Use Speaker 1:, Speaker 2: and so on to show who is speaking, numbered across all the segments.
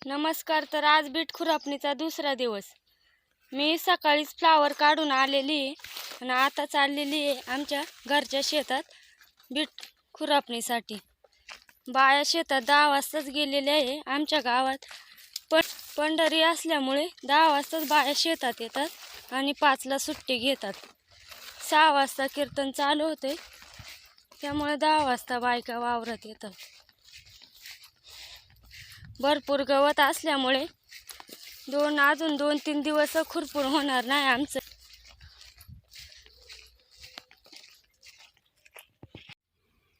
Speaker 1: नमस्कार. तर आज बीट खुरपणीचा दुसरा दिवस. मी सकाळीच फ्लावर काढून आलेली आहे आणि आता चाललेली आहे आमच्या घरच्या शेतात बीट खुरपणीसाठी. बाया शेतात 10 वाजताच गेलेले आहे. आमच्या गावात पंढरी असल्यामुळे 10 वाजताच बाया शेतात येतात आणि 5ला सुट्टी घेतात. 6 वाजता कीर्तन चालू होते, त्यामुळे 10 वाजता बायका वावरात येतात. भरपूर गवत असल्यामुळे अजून 2-3 दिवस खुरपून होणार नाही आमचं.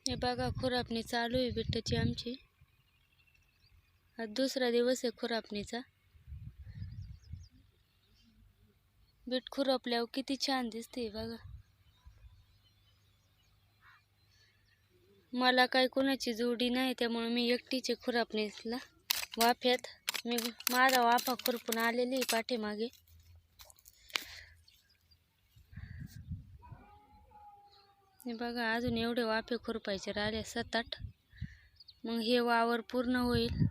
Speaker 1: हे बघा, खुरपणी चालू आहे बिटाची आमची. आज दुसरा दिवस आहे खुरपणीचा. बीट खुरपल्यावर किती छान दिसते बघा. मला काही कोणाची जोडी नाही, त्यामुळे मी एकटीचे खुरपणीला वाफ्यात माझा वाफा खुरपून आलेली पाठीमागे. हे बघा, अजून एवढे वाफे खुरपायचे राहिले 7-8, मग हे वावर पूर्ण होईल.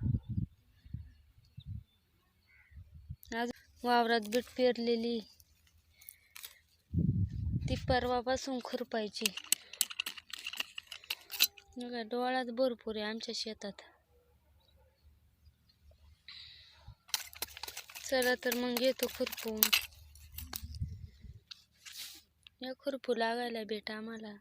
Speaker 1: आज वावरात बीट पेरलेली, ती परवापासून खुरपायची. बघा, डोळाच भरपूर आहे आमच्या शेतात. चला तर मग घेतो खुरपून. या खुरपू लागायला बेटा आम्हाला.